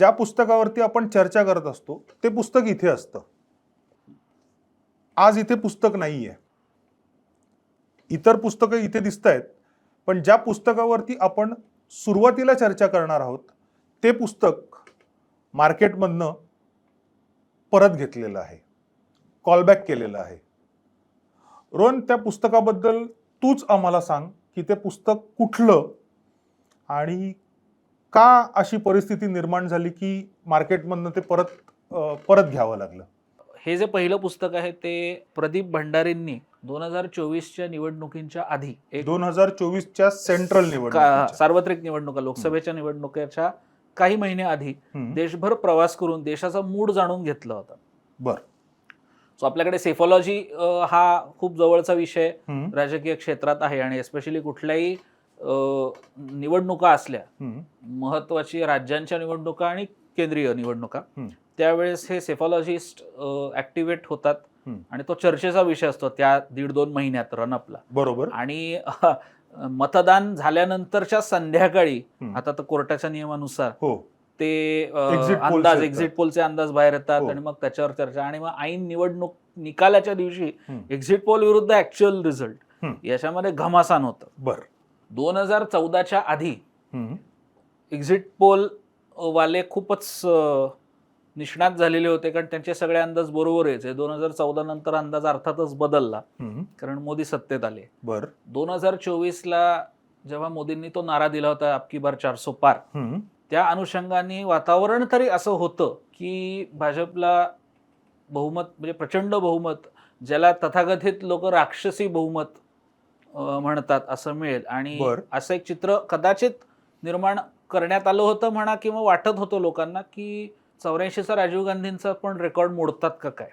ज्या पुस्तकावरती आपण चर्चा करत असतो ते पुस्तक इथे असतं. आज इथे पुस्तक नाहीये. इतर पुस्तकं इथे दिसत आहेत, पण ज्या पुस्तकावरती आपण सुरुवातीला चर्चा करणार आहोत ते पुस्तक मार्केटमधनं परत घेतलेलं आहे, कॉलबॅक केलेलं आहे. रोहन, त्या पुस्तकाबद्दल तूच आम्हाला सांग की ते पुस्तक कुठलं आणि का अशी परिस्थिती निर्माण झाली की मार्केटमधनं ते परत घ्यावं लागलं. हे जे पहिलं पुस्तक आहे ते प्रदीप भंडारींनी 2024च्या निवडणुकींच्या आधी 2024च्या सेंट्रल निवडणुका, सार्वत्रिक निवडणुका, लोकसभेच्या निवडणुकीच्या काही महिने आधी देशभर प्रवास करून देशाचा मूड जाणून घेतला होता. बरं. सो आपल्याकडे सेफॉलॉजी हा खूप जवळचा विषय राजकीय क्षेत्रात आहे आणि एस्पेशली कुठल्याही निवडणुका असल्या, महत्वाची राज्यांच्या निवडणुका आणि केंद्रीय निवडणुका, त्यावेळेस हे सेफॉलॉजिस्ट ऍक्टिव्हेट होतात आणि तो चर्चेचा विषय असतो त्या 1.5-2 महिन्यात रनअपला. बरोबर. आणि मतदान झाल्यानंतरच्या संध्याकाळी आता तर कोर्टाच्या नियमानुसार ते एक्झिट पोलचे अंदाज बाहेर येतात आणि मग त्याच्यावर चर्चा आणि मग ऐन निवडणूक निकालाच्या दिवशी एक्झिट पोल विरुद्ध ऍक्च्युअल रिझल्ट याच्यामध्ये घमासान होतं. बरं. 2014च्या आधी एक्झिट पोल वाले खूपच निष्णात झालेले होते, कारण त्यांचे सगळे अंदाज बरोबर यायचे. 2014 नंतर अंदाज अर्थातच बदलला कारण मोदी सत्तेत आले. 2024ला जेव्हा मोदींनी तो नारा दिला होता अबकी बार 400 पार, त्या अनुषंगाने वातावरण तरी असं होतं की भाजपला बहुमत, म्हणजे प्रचंड बहुमत, ज्याला तथाकथित लोक राक्षसी बहुमत म्हणतात, असं मिळेल. आणि असं एक चित्र कदाचित निर्माण करण्यात आलं होतं म्हणा, किंवा वाटत होतं लोकांना की 84चा राजीव गांधींचा पण रेकॉर्ड मोडतात का काय,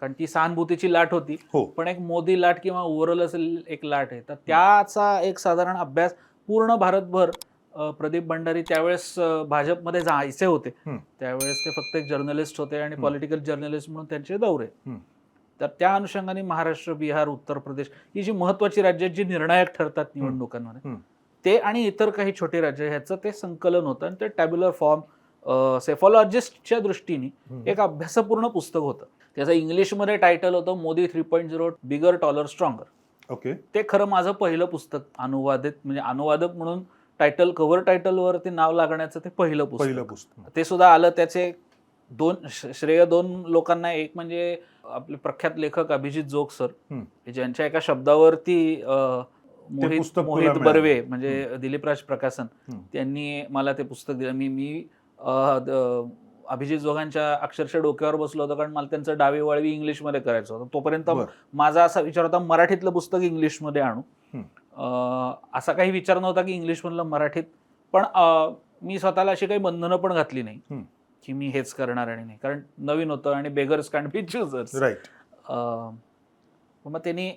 कारण ती सहानुभूतीची लाट होती, पण एक मोदी लाट किंवा ओव्हरऑल असेल एक लाट आहे. तर त्याचा एक साधारण अभ्यास पूर्ण भारतभर प्रदीप भंडारी त्यावेळेस भाजपमध्ये जायचे होते, त्यावेळेस ते फक्त एक जर्नलिस्ट होते आणि पॉलिटिकल जर्नलिस्ट म्हणून त्यांचे दौरे. तर त्या अनुषंगाने महाराष्ट्र, बिहार, उत्तर प्रदेश ही जी महत्वाची राज्य जी निर्णायक ठरतात निवडणुकांमध्ये, ते आणि इतर काही छोटी राज्य, ह्याचं ते संकलन होतं आणि ते टॅब्युलर फॉर्म सेफॉलॉजिस्टच्या दृष्टीने एक अभ्यासपूर्ण पुस्तक होतं. त्याचं इंग्लिशमध्ये टायटल होतं मोदी 3.0 बिगर, टॉलर, स्ट्रॉंगर. ओके. ते खरं माझं पहिलं पुस्तक अनुवादित, म्हणजे अनुवादक म्हणून टायटल, कव्हर टायटलवरती नाव लागण्याचं ते पहिलं पुस्तक. ते सुद्धा आलं, त्याचे श्रेय 2 लोकांना. एक म्हणजे आपले प्रख्यात लेखक अभिजित जोग सर, ज्यांच्या एका शब्दावरती मोहित बर्वे म्हणजे दिलीप राज प्रकाशन, त्यांनी मला ते पुस्तक दिलं. मी अभिजित जोगांच्या अक्षरशः डोक्यावर बसलो होतो, कारण मला त्यांचं डावी वळवी इंग्लिशमध्ये करायचं होतं. तोपर्यंत माझा असा विचार होता मराठीतलं पुस्तक इंग्लिशमध्ये आणू. असा काही विचार नव्हता की इंग्लिशमधलं मराठीत, पण मी स्वतःला अशी काही बंधनं पण घातली नाही की मी हेच करणार आणि नाही, कारण नवीन होतं आणि बेगर्स कांट बी चूजर्स. मग त्यांनी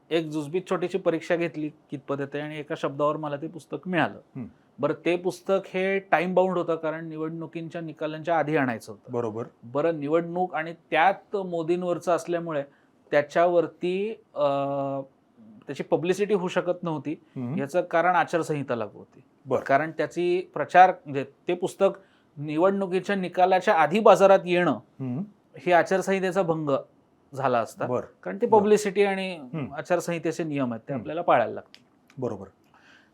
एक जुजबीत छोटीशी परीक्षा घेतली कितपत येते आणि एका शब्दावर मला ते पुस्तक मिळालं. बरं, ते पुस्तक हे टाइम बाउंड होतं, कारण निवडणुकींच्या निकालांच्या आधी आणायचं होतं. बरोबर. बरं, निवडणूक आणि त्यात मोदींवरचं असल्यामुळे त्याच्यावरती त्याची पब्लिसिटी होऊ शकत नव्हती. याचं कारण आचारसंहिता लागू होती, कारण त्याची प्रचार, म्हणजे ते पुस्तक निवडणुकीच्या निकालाच्या आधी बाजारात येणं हे आचारसंहितेचा भंग झाला असता, कारण ते पब्लिसिटी आणि आचारसंहितेचे नियम आहेत, ते आपल्याला पाळायला लागतात. बरोबर.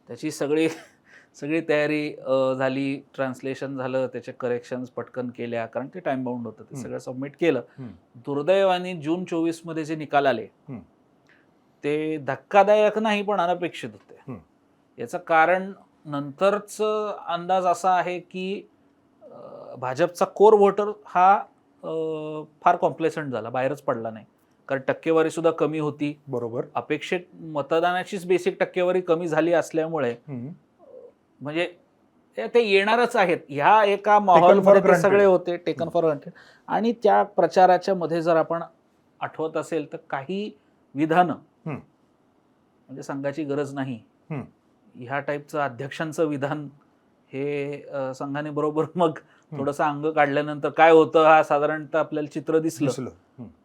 त्याची सगळी तयारी झाली, ट्रान्सलेशन झालं, त्याचे करेक्शन्स पटकन केल्या, कारण ते टाइम बाउंड होतं. ते सगळं सबमिट केलं. दुर्दैवाने जून 24मध्ये जे निकाल आले ते धक्कादायक नाही पण अनपेक्षित होते. याचं कारण नंतरच अंदाज असा आहे की भाजपचा कोर व्होटर हा फार कॉम्प्लेसंट झाला, बाहेरच पडला नाही, कारण टक्केवारी सुद्धा कमी होती. बरोबर. अपेक्षित मतदानाचीच बेसिक टक्केवारी कमी झाली असल्यामुळे म्हणजे ते येणारच आहेत ह्या एका माहोलमध्ये ते सगळे होते, टेकन फॉर ग्रांटेड. आणि त्या प्रचाराच्या मध्ये जर आपण आठवत असेल तर काही विधानं, म्हणजे संघाची गरज नाही ह्या टाईपचं अध्यक्षांचं विधान हे संघाने बरोबर मग थोडंसं अंग काढल्यानंतर काय होतं हा साधारणतः आपल्याला चित्र दिसलं.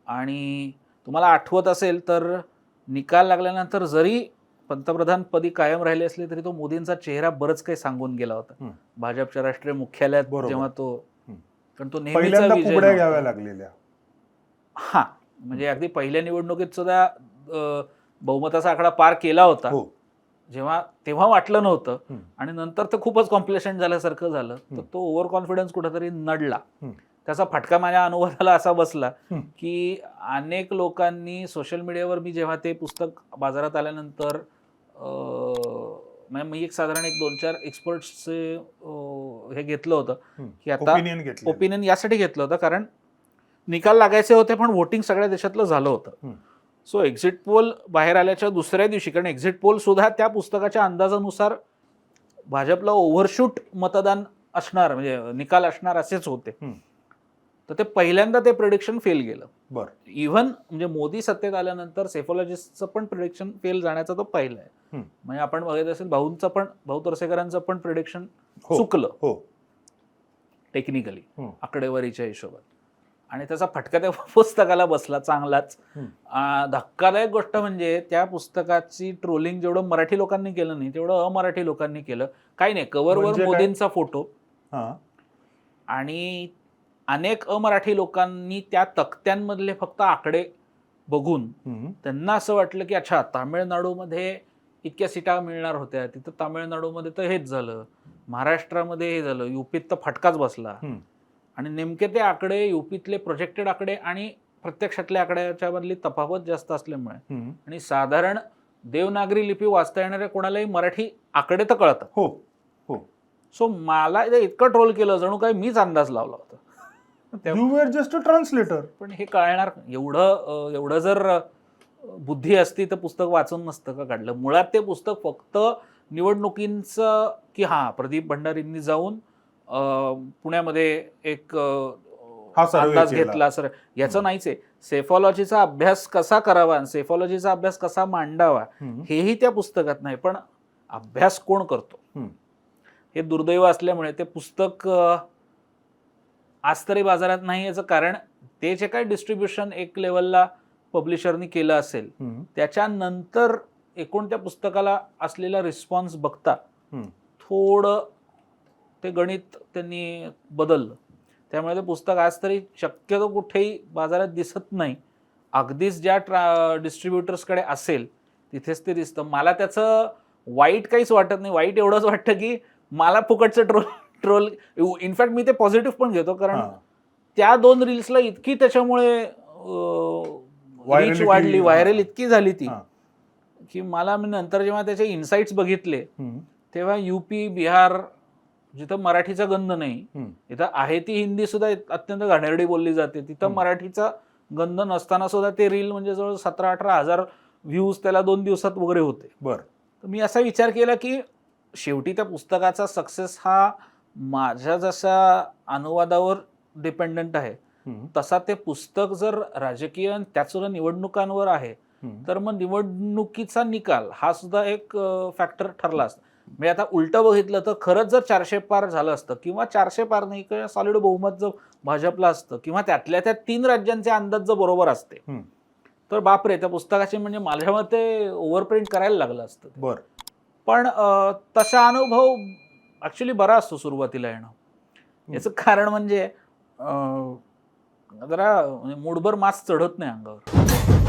आणि तुम्हाला आठवत असेल तर निकाल लागल्यानंतर जरी पंतप्रधानपदी कायम राहिले असले तरी तो मोदींचा चेहरा बरंच काही सांगून गेला होता. भाजपच्या राष्ट्रीय मुख्यालयात बरोबर. जेव्हा तो, कारण तो नेहमीचा पहिल्यांदा विजय कुबड्या नव्हता. घ्याव्या लागलेल्या. हा, म्हणजे अगदी पहिल्या निवडणुकीत सुद्धा बहुमताचा आकडा पार केला होता, हो. तेव्हा वाटलं नव्हतं. हम्म. आणि नंतर ते खूपच कॉम्प्लेसेंट झाल्यासारखं झालं. तर हम्म. तो ओव्हर कॉन्फिडन्स कुठेतरी नडला. हम्म. त्याचा फटका माझ्या अनुभवाला असा बसला हम्म. की अनेक लोकांनी सोशल मीडियावर, मी जेव्हा ते पुस्तक बाजारात आल्यानंतर म्हणजे मी एक साधारण 2-4 एक्सपर्ट्सचे हे घेतलं होतं की आता ओपिनियन घेतलं. ओपिनियन यासाठी घेतलं होतं कारण निकाल लागायचे होते, पण वोटिंग सगळ्या देशातलं झालं होतं. सो एक्झिट पोल बाहेर आल्याच्या दुसऱ्या दिवशी, कारण एक्झिट पोल सुद्धा त्या पुस्तकाच्या अंदाजानुसार भाजपला ओव्हरशूट मतदान असणार, म्हणजे निकाल असणार असेच होते. तर ते पहिल्यांदा ते प्रिडिक्शन फेल गेलं. बरं. इव्हन म्हणजे मोदी सत्तेत आल्यानंतर सेफॉलॉजिस्टचं पण प्रिडिक्शन फेल जाण्याचा तो पहिला आहे. म्हणजे आपण बघत असेल भाऊ तरसेकरांचं पण प्रिडिक्शन चुकलं हो, टेक्निकली, आकडेवारीच्या हिशोबात. आणि त्याचा फटका त्या पुस्तकाला बसला चांगलाच. धक्कादायक गोष्ट म्हणजे त्या पुस्तकाची ट्रोलिंग जेवढं मराठी लोकांनी केलं नाही तेवढं अमराठी लोकांनी केलं. काही नाही, कव्हरवर म्हणजे काय? मोदींचा फोटो आणि अनेक अमराठी लोकांनी त्या तक्त्यांमधले फक्त आकडे बघून त्यांना असं वाटलं की अच्छा, तामिळनाडूमध्ये इतक्या सीटा मिळणार होत्या, तिथं तामिळनाडूमध्ये तर हेच झालं, महाराष्ट्रामध्ये हे झालं, युपीत तर फटकाच बसला. आणि नेमके ते आकडे, युपीतले प्रोजेक्टेड आकडे आणि प्रत्यक्षातल्या आकड्याच्या मधली तफावत जास्त असल्यामुळे, आणि साधारण देवनागरी लिपी वाचता येणाऱ्या कोणालाही मराठी आकडे तर कळतात. हो हो. सो मला इतकं ट्रोल केलं जणू काही मीच अंदाज लावला होता. You were just a translator. पण हे कळणार, एवढं जर बुद्धी असती तर पुस्तक वाचून नसतं का काढलं. मुळात ते पुस्तक फक्त निवडणुकींचं की प्रदीप भंडारींनी जाऊन पुण्यामध्ये एक अंदाज घेतला सर, याचं नाहीच आहे. सेफॉलॉजीचा अभ्यास कसा करावा, सेफॉलॉजीचा अभ्यास कसा मांडावा हेही त्या पुस्तकात नाही. पण अभ्यास कोण करतो हे दुर्दैव असल्यामुळे ते पुस्तक आज तरी बाजारात नाही. याचं कारण ते जे काही डिस्ट्रीब्युशन एक लेवलला पब्लिशरनी केलं असेल त्याच्यानंतर एकूण त्या पुस्तकाला असलेला रिस्पॉन्स बघता थोडं ते गणित त्यांनी बदललं. त्यामुळे ते पुस्तक आज तरी शक्यतो कुठेही बाजारात दिसत नाही. अगदीच ज्या डिस्ट्रीब्युटर्सकडे असेल तिथेच ते दिसतं. मला त्याचं वाईट काहीच वाटत नाही. वाईट एवढंच वाटतं की मला फुकटचं ट्रोल इनफॅक्ट मी ते पॉझिटिव्ह पण घेतो, कारण त्या 2 रील्सला इतकी त्याच्यामुळे रीच वाढली, व्हायरल इतकी झाली ती की मला नंतर जेव्हा त्याचे इन्साइट्स बघितले तेव्हा युपी, बिहार जिथं मराठीचा गंध नाही, तिथं आहे ती हिंदी सुद्धा अत्यंत घाणेरडी बोलली जाते, तिथं मराठीचा गंध नसताना सुद्धा ते रील म्हणजे जवळ 17-18 हजार व्ह्यूज त्याला 2 दिवसात वगैरे होते. बरं. तर मी असा विचार केला की शेवटी त्या पुस्तकाचा सक्सेस हा माझ्या जशा अनुवादावर डिपेंडंट आहे तसा ते पुस्तक जर राजकीय त्याचसुद्धा निवडणुकांवर आहे तर मग निवडणुकीचा निकाल हा सुद्धा एक फॅक्टर ठरला असता. म्हणजे आता उलटं बघितलं तर खरंच जर 400 पार झालं असतं किंवा 400 पार नाही किंवा सॉलिड बहुमत जर भाजपला असतं किंवा त्यातल्या त्या 3 राज्यांचे अंदाज जर बरोबर असते तर बापरे, त्या पुस्तकाचे म्हणजे माझ्या मते ओव्हरप्रिंट करायला लागलं असतं. बरं. पण तसा अनुभव ऍक्च्युली बरा असतो सुरुवातीला येणं. याचं कारण म्हणजे जरा मूडभर मास्क चढत नाही अंगावर.